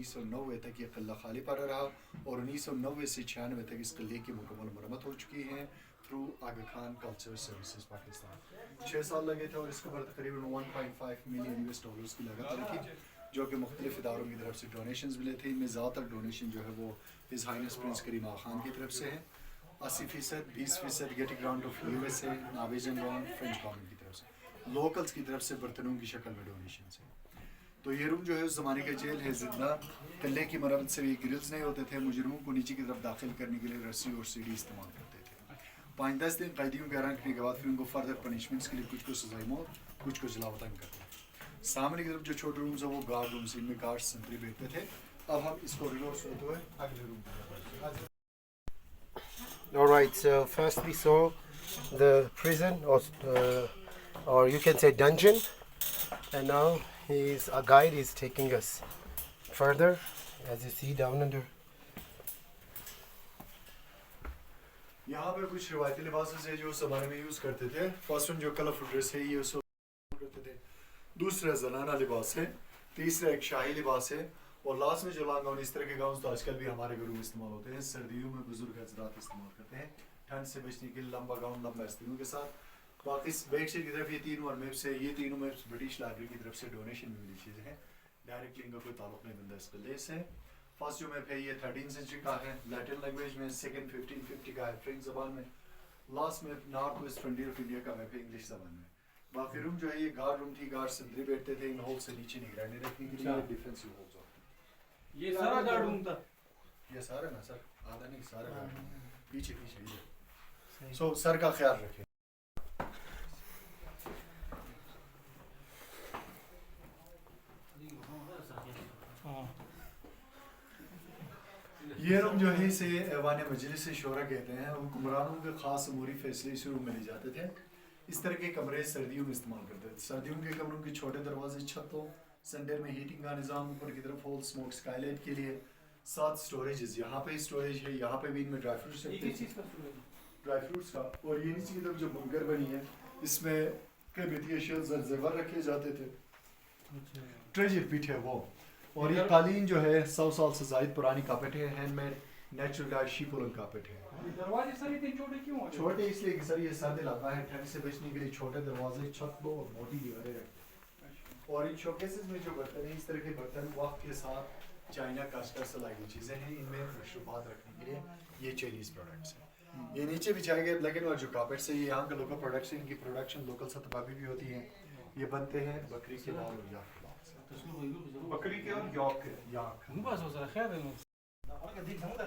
1990 تک یہ قلعہ خالی پڑا رہا اور 1990 سے 96 تک اس قلعے کی مکمل مرمت ہو چکی ہے تھرو آغا خان کلچر سروسز پاکستان. 6 سال لگے تھے اور اس کے بعد تقریباً 1.5 ملین US ڈالرز کی لاگت لگی تھی جو کہ مختلف اداروں کی طرف سے ڈونیشنز ملے تھے. ان میں زیادہ تر ڈونیشن جو ہے وہ ہز ہائنس پرنس کریم آغا خان کی طرف سے ہے. 80%، 20% Getty grant of USA، Norwegian grant, French government کی طرف سے، لوکلز کی طرف سے برتنوں کی شکل میں ڈونیشنز ہیں. تو یہ روم جو ہے اس زمانے کا جیل ہے زندہ. قلعے کی مرمت سے یہ گرلز نہیں ہوتے تھے. مجرموں کو نیچے کی طرف داخل کرنے کے لیے رسی اور سیڑھی استعمال کرتے تھے. 5-10 دن قیدیوں کے حیران کرنے کے بعد پھر ان کو فردر پنشمنٹس کے لیے کچھ کو سزائے موت، کچھ کو جلا وطن کرتے ہیں. سامنے کی طرف جو چھوٹے رومز ہیں وہ گارڈ رومز، ان میں گارڈ سنتری بیٹھتے تھے. اب ہم اس کو ریورس ہوتے ہوئے اگلے روم پر. All right, so first we saw the prison or you can say dungeon, and now a guide is taking us further, as you see down under. یہاں پہ کچھ روایتی لباس ہے جو اس زمانے میں یوز کرتے تھے. فرسٹ ون جو کلرفل ڈریس ہے یہ اس وقت کرتے تھے. دوسرا زنانہ لباس ہے. تیسرا ایک شاہی لباس ہے. اور لاسٹ میں جو لانگ گاؤن اس طرح کے گاؤنز تو آج کل بھی ہمارے گھروں میں استعمال ہوتے ہیں. سردیوں میں بزرگ حضرات استعمال کرتے ہیں ٹھنڈ سے بچنے کے لیے لمبا گاؤن، لمبا استعمال کے ساتھ. باقی بیک سائڈ کی طرف یہ تینوں اور میپس ہے. یہ تینوں میپس برٹش لائبریری کی طرف سے ڈونیشن میں ملی چیزیں ہیں. ڈائریکٹلی ان کا کوئی تعلق نہیں بنتا اس قلعے سے. فرسٹ جو میپ ہے یہ 13 سینچری کا ہے لیٹن لینگویج میں. سیکنڈ 1550 کا ہے فرینچ زبان میں. Last map north west frontier of India کا میپ ہے انگلش زبان میں. باقی روم جو ہے یہ گارڈ روم تھی. گارڈ سنتری بیٹھتے تھے ان ہول سے نیچے نگرانی رکھنے کے لیے. ڈیفینسو ہولز ہوتے ہیں. یہ سارا گارڈ روم تھا. یہ سارا نا سر آدھا نہیں سارا پیچھے پیچھے. سو سر کا خیال رکھیں. یہ روم جو ہے اسے ایوان مجلس شورا کہتے ہیں. حکمرانوں کے خاص اموری فیصلے اس روم میں لے جاتے تھے. اس طرح کے کمرے سردیوں میں استعمال کرتے تھے. سردیوں کے کمروں کے چھوٹے دروازے، چھتوں، سنڈر میں ہیٹنگ کا نظام، اوپر کی طرف ہول سموک اسکائی لائٹ کے لیے. 7 اسٹوریجز. یہاں پہ اسٹوریج ہے. یہاں پہ بھی ان میں ڈرائی فروٹس رکھتے ہیں، ڈرائی فروٹس کا. اور یہ نیچے کی طرف جو بنکر بنی ہے اس میں قیمتی اشیاء زیور رکھے جاتے تھے. ٹریجر پٹ ہے وہ. اور یہ قالین جو ہے 100 سال سے زائد پرانی کارپیٹ ہے. Hand made natural died shape woollen carpet ہے. دروازے سر اتنے چھوٹے کیوں ہیں؟ چھوٹے اس لیے کہ سر یہ سرد علاقہ ہے. ٹھنڈ سے بچنے کے لیے چھوٹے دروازے، چھت کو اور موٹی دیواریں رکھتے ہیں. اور ان شوکیسز میں جو برتن ہیں اس طرح کے برتن وقت کے ساتھ چائنا کاسٹر سے لائی ہوئی چیزیں ہیں. ان میں مشروبات رکھنے کے لیے یہ چائنیز پروڈکٹس ہیں. یہ نیچے بچھائے گئے بلیک اینڈ وائٹ جو کارپیٹس ہیں یہ یہاں کے لوکل پروڈکٹس ہیں. ان کی پروڈکشن لوکل سطح پہ بھی ہوتی ہے. یہ بنتے ہیں بکری کے بال اور یاک کے بال سے. بکری کے اور یاک.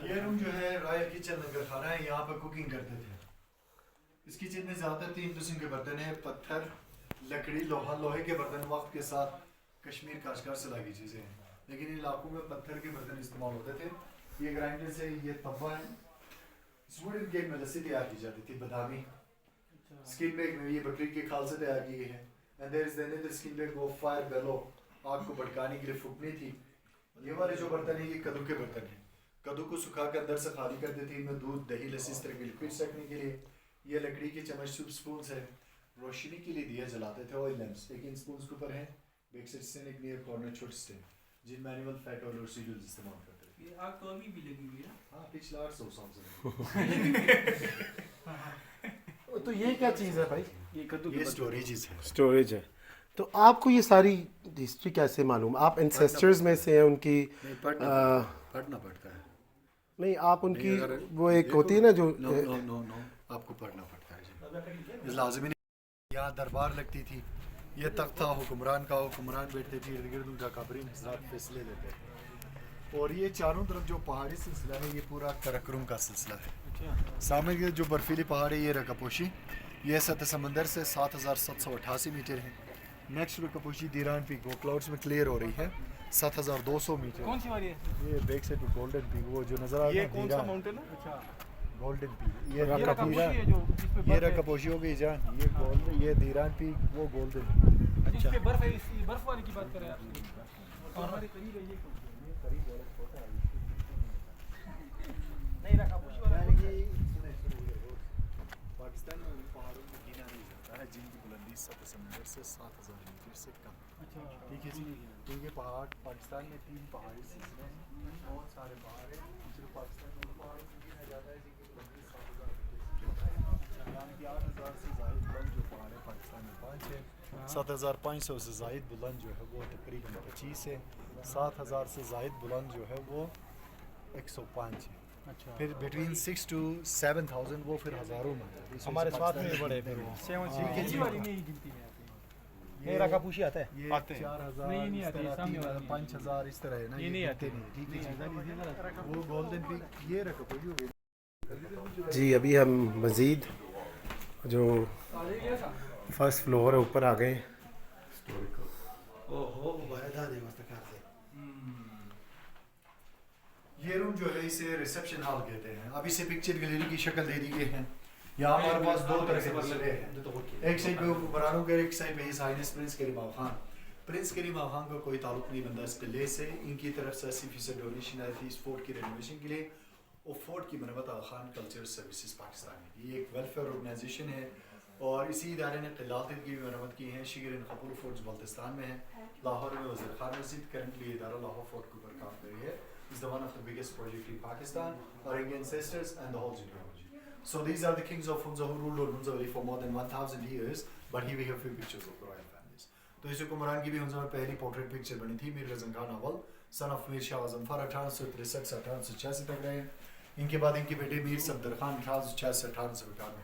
یہ روم جو ہے رائل کچن لنگر خانہ ہے. یہاں پہ کوکنگ کرتے تھے. اس کچن میں زیادہ 3 قسم کے برتن ہیں. پتھر، لکڑی، لوہا. لوہے کے برتن وقت کے ساتھ کشمیر کاشغر سے لائی چیزیں ہیں لیکن ان علاقوں میں پتھر کے برتن استعمال ہوتے تھے. یہ گرائنڈر سے یہ توا ہے. سوڈن کیک میں لسی تیار کی جاتی تھی بادامی. اسکن بیگ میں یہ بکری کے کھال سے تیار کی گئی ہے. And there is the another skin bag وہ فائر بیلو آگ کو بھڑکانے کے لیے پھونکنی تھی. یہ والے جو برتن ہیں یہ کدو کے برتن ہیں. کدو کو سکھا کر اندر سے خالی کر دیتے ہیں. ان میں دودھ، دہی، لسی اس طرح کے لکوڈس رکھنے کے لیے. یہ لکڑی کے چمچ سوپ سپونز ہیں. روشنی کے لیے دیا جلاتے تھے آئل لیمپس. لیکن ان سپونز کے اوپر ہیں بیک سائڈ سے ایک نیئر کارنر چھوٹے سے جن میں اینیمل فیٹ آئل اور سیریلز استعمال کرتے تھے. یہ آگ تو ابھی بھی لگی ہوئی ہے. ہاں پچھلا 800 سال سے. تو یہ کیا چیز ہے بھائی؟ یہ اسٹوریجز ہے. اسٹوریج ہے. تو آپ کو یہ ساری ہسٹری کیسے معلوم؟ آپ انسیسٹرز میں سے ہیں ان کی؟ پڑھنا پڑتا ہے. نہیں آپ ان کی وہ ایک ہوتی ہے نا جو نو آپ کو پڑھنا پڑتا ہے. لازمی نہیں. یہاں دربار لگتی تھی. یہ تخت تھا حکمران کا. حکمران بیٹھتے تھے ارد گرد ان کا قابرین حضرات فیصلے لیتے ہیں. اور یہ چاروں طرف جو پہاڑی سلسلہ ہے یہ پورا کرکرم کا سلسلہ ہے. سامنے کے جو برفیلی پہاڑ ہے یہ رکاپوشی. یہ سطح سمندر سے 7788 میٹر ہے. نیکسٹ رکاپوشی دیران پیک وہ کلاؤڈز میں کلیئر ہو رہی ہے 7200 میٹر. کون سی والی ہے؟ یہ بیک سائڈ گولڈن پیک وہ جو نظر آ رہا ہے. یہ کون سا ماؤنٹین ہے؟ اچھا گولڈن پیک. یہ رکاپوشی ہو گئی جان. یہ گولڈن یہ دیران پیک وہ گولڈن. اچھا برف ہے. برف والی کی بات کر رہے ہیں آپ؟ اور ہمارے قریب ہے یہ قریب والا چھوٹا ہے. نہیں رکاپوشی والا پاکستان میں پہاڑوں کو گنا نہیں جاتا ہے جن کی بلندی سطح سمندر سے 7000 میٹر سے کم. اچھا ٹھیک ہے جی. کیونکہ پہاڑ پاکستان میں 3 پہاڑی سلسلے ہیں, بہت سارے پہاڑ ہیں. صرف پاکستان میں پہاڑوں کو گنا جاتا ہے جن کی بلندی 7000 میٹر سے یعنی کہ 8000 سے زائد بلند جو پہاڑ ہے پاکستان میں 5 ہے. 7500 سے زائد بلند جو ہے وہ تقریباً 25 ہے. 7000 سے زائد بلند جو ہے وہ 105 ہے. اچھا پھر بٹوین 6 to 7000 وہ پھر ہزاروں میں ہے. ہمارے ساتھ میں بڑے پھر وہ. یہ والی نہیں گنتی میں آتے ہیں. میرا کا پوچھی آتا ہے. یہ 4000 نہیں، نہیں اس آتے، طرح سامنے 3000 والی. 5000 اس طرح ہے نا. یہ نہیں آتے. ٹھیک ہے جی. وہ گولڈن پیک یہ رکھو کوئی ہو گئی. جی ابھی ہم مزید جو فرسٹ فلور ہے اوپر آ گئے. یہ روم جو ہے اسے ریسپشن ہال کہتے ہیں. اب اسے پکچر گیلری کی شکل دے دی گئی ہے. یہاں ہمارے پاس 2 طرح کے مسئلے ہیں. ایک سائڈ پہ برانو کا, ایک سائڈ پہ ہز ہائنس پرنس کریم آغا خان. پرنس کریم آغا خان کا کوئی تعلق نہیں بنتا اس قلعے سے. ان کی طرف سے 80% ڈونیشن آئی تھی اس فورٹ کی رینوویشن کے لیے. اور فورٹ کی مرمت آغا خان کلچرل سروسز پاکستان میں. یہ ایک ویلفیئر آرگنائزیشن ہے اور اسی ادارے نے قلعات کی بھی مرمت کی ہیں. شگر ان خپور فورٹس بلتستان میں ہے. لاہور میں وزیر خان مسجد کرنٹلی ادارہ لاہور فورٹ کے اوپر کام کر رہی ہے. is the one of the biggest project in Pakistan, our ancestors and the whole genealogy. So these are the kings of Hunza who ruled over Hunza Valley for more than 1000 years, but here we have few pictures of the royal families. تو اس حکمران کی بھی ہنزا میں پہلی portrait picture بنی تھی. میر غزن خان اول سن of میر شاہ غضنفر 1863 سے 1886 تک رہے. ان کے بعد ان کے بیٹے میر صفدر خان 1886 سے 1891.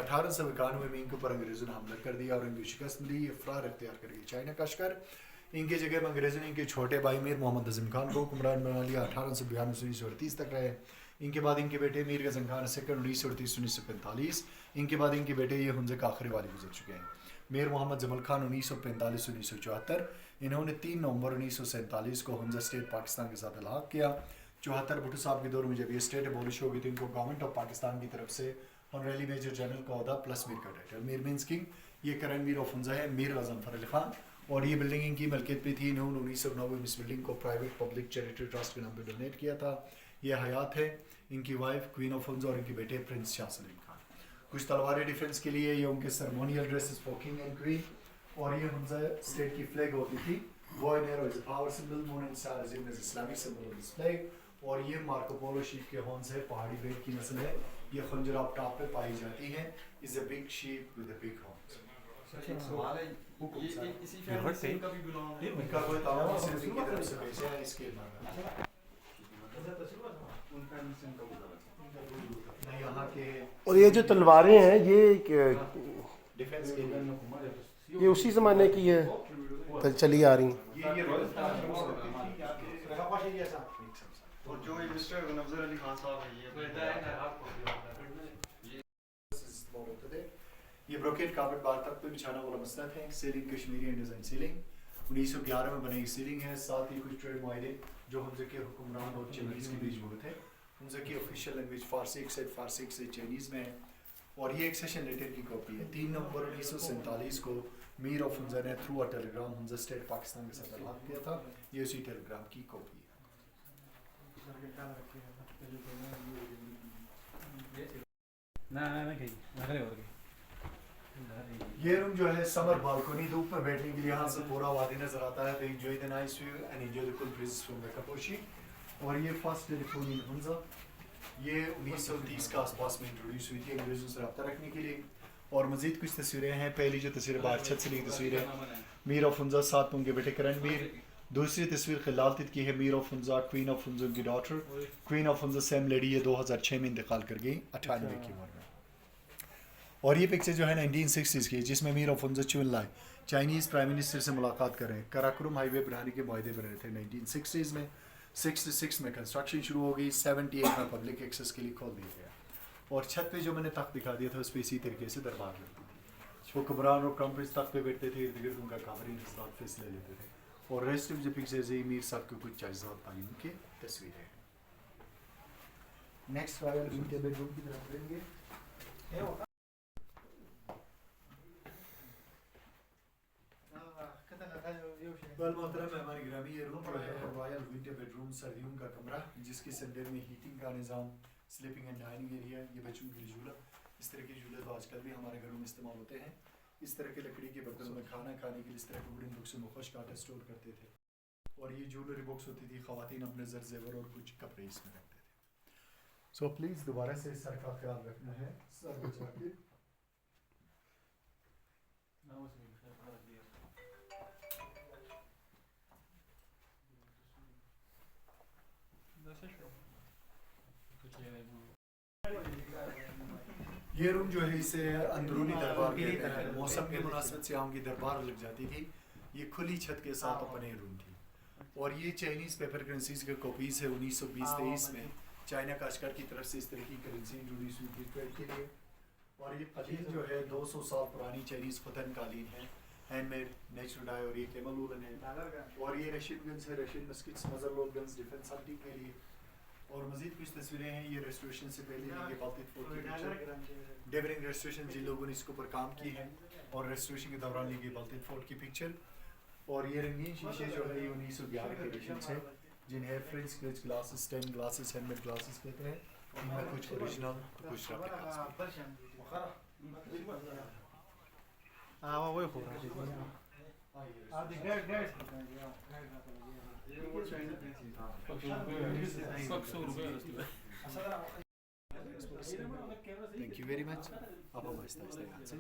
1891 میں ان کے اوپر انگریزوں نے حملہ کر دیا اور ان کی شکست ملی. یہ فرار اختیار کر گئی چائنا کا اشکر. ان کی جگہ میں انگریزوں نے ان کے چھوٹے بھائی میر محمد عظیم خان کو حکمران بنا لیا. 1892 سے 1938 تک رہے. ان کے بعد ان کے بیٹے میر غزن خان سیکنڈ 1938 1945. ان کے بعد ان کے بیٹے یہ ہنزے کا آخری والی گزر چکے ہیں. میر محمد جمل خان 1945 1974. انہوں نے 3 نومبر 1947 کو ہنزا اسٹیٹ پاکستان کے ساتھ الحاق کیا. 74 بھٹو صاحب کے دور میں جب یہ اسٹیٹ ابولش ہو گئی تو ان کو گورنمنٹ آف پاکستان کی طرف سے آنریلی میجر جنرل کا عہدہ پلس میر کا ٹائٹل. میر مینس کنگ یہ کرنٹ میر آف ہنزا ہے میر غضنفر علی خان. اور یہ بلڈنگ ان کی ملکیت پہ تھی. انہوں نے 1990 میں اس بلڈنگ کو پرائیویٹ پبلک چیریٹی ٹرسٹ کے نام پہ ڈونیٹ کیا تھا. یہ حیات ہے. ان کی وائف کوئین آف ہنزا اور ان کے بیٹے پرنس شاہ سلیم خان. کچھ تلواریں ڈیفینس کے لیے. یہ ان کے ceremonial dresses for king and queen. اور یہ ہنزا اسٹیٹ کی فلیگ ہوتی تھی. Bow and arrow is a power symbol. Moon and star is Islamic symbol of this flag. اور یہ مارکو پولو شیپ کے ہارن سے پہاڑی بیٹ کی نسل ہے. یہ خنجر آف ٹاپ پہ پائی جاتی ہے. Is a big sheep with a big horns. سوال ہے یہ اسی فیملی سے ان کا بھی بلانگ ہے. ان کا کوئی تعلق صرف ان کی طرف سے پیسے ہیں اس کے بعد ان کا ان کا نہیں یہاں کے. اور یہ جو تلواریں ہیں یہ ڈیفینس کے لیے یہ اسی زمانے کی ہے چلی آ رہی ہیں. یہ اور جو یہ مسٹر نفضل علی خان صاحب ہیں یہ بروکیٹ کارپٹ بار تک پہ بچھانا والا مسند ہے. Ceiling Kashmiri and design ceiling 1911 میں بنی سیلنگ ہے. ساتھ ہی کچھ ٹریڈ معاہدے جو ہنزے کے حکمران اور چینیز کے بیچ ہوئے تھے. ہنزے کی آفیشیل لینگویج فارسی ایک سائڈ فارسی ایک سائڈ چائنیز میں ہے. اور یہ ایک سیشن لیٹر کی کاپی ہے. 3 نومبر 1947 کو میر آف ہنزا نے through a telegram Hunza state Pakistan کے ساتھ الحاق کیا تھا. یہ اسی ٹیلی گرام کی کاپی ہے. یہ روم جو ہے سمر بالکنی دھوپ میں بیٹھنے کے لیے. یہاں سے پورا وادی نظر آتا ہے. تو enjoy the nice view and enjoy the cool breezes from the کپوشی. اور یہ first telephone in Hunza یہ 1930 کے آس پاس میں انٹروڈیوس ہوئی تھی انگریزوں سے رابطہ رکھنے کے لیے. اور مزید کچھ تصویریں ہیں. پہلی جو تصویر باہر چھت سے لی تصویر ہے میر آف ہنزا ساتھ ان کے بیٹے کرن میر. دوسری تصویر خلالتت کی ہے Mir of Hunza queen of Hunza کی daughter. Queen of Hunza same lady یہ 2006 میں انتقال کر گئی 98 کی عمر میں. اور یہ پکچر جو ہے 1960s کی جس میں میر آف ہنزا چون لائے چائنیز پرائم منسٹر سے ملاقات کر رہے ہیں. کراکرم ہائی وے بنانے کے معاہدے بنے تھے 1960s میں. 66 میں کنسٹرکشن شروع ہو گئی. 78 میں پبلک ایکسیس کے لیے کھول دیا گیا. اور چھت پہ جو میں نے تخت دکھا دیا تھا اس پہ اسی طریقے سے دربار لگتی تھی. حکمران اور کرم پرنس تخت پہ بیٹھتے تھے. ارد گرد ان کا کورنگ حضرات فیصلے لیتے تھے. اور ریسٹ آف جو پکچرز ہے میر صاحب کے کچھ جائزات تعلیم کی تصویریں ہیں. نیکسٹ رائل ان کے بیڈ روم کی طرف لیں گے. محترم مہمان گرامی یہ روم جو ہے رائل ونٹر بیڈ روم سردیوں کا کمرہ جس کی سینٹر میں ہیٹنگ کا نظام سلیپنگ اینڈ ڈائننگ ایریا. یہ بچوں کے لیے جھولا. اس طرح کے جھولے تو آج کل بھی ہمارے گھروں میں استعمال ہوتے ہیں. اس طرح کے لکڑی کے برتنوں میں کھانا کھانے کے لیے اس طرح کے ووڈن بکسوں میں خشک آٹا اسٹور کرتے تھے. اور یہ جولری بکس ہوتی تھی, خواتین اپنے زر زیور اور کچھ کپڑے اس میں رکھتے تھے. سو پلیز دوبارہ سے سر کا خیال رکھنا ہے, سر بچا کے. یہ روم جو ہے اسے اندرونی دربار کہتے ہیں. موسم کی مناسبت سے کی دربار لگ جاتی تھی. یہ کھلی چھت کے ساتھ اپنے روم تھی. اور یہ چائنیز پیپر کرنسیز کے کاپیز ہے 1920-23 میں چائنا کاشکار کی طرف سے اس طرح کی کرنسی انٹروڈیوس ہوئی تھی ٹریڈ کے لیے. اور یہ قدیم جو ہے 200 سال پرانی چائنیز ختن قالین ہے, ہینڈ میڈ, نیچرل ڈائی, اور یہ کیمل وولن ہے. اور یہ رشید گنز ہے, رشید muskets, muzzle load guns, defence hunting کے لیے. اور مزید کچھ تصویریں ہیں, یہ ریسٹوریشن سے پہلے کے بالتت فورٹ کی پکچر, ڈیورنگ ریسٹوریشن جن لوگوں نے اس کے اوپر کام کی ہے, اور ریسٹوریشن کے دوران لی گئی بالتت فورٹ کی پکچر. اور یہ رنگین شیشے جو ہے یہ 1911 کے ایڈیشنس ہیں, جنہیں French clutch glasses, stain glasses, hand made glasses کہتے ہیں. ان میں کچھ اوریجنل تو کچھ replicas. Thank you very much. آپ ہم آہستہ آہستہ یہاں سے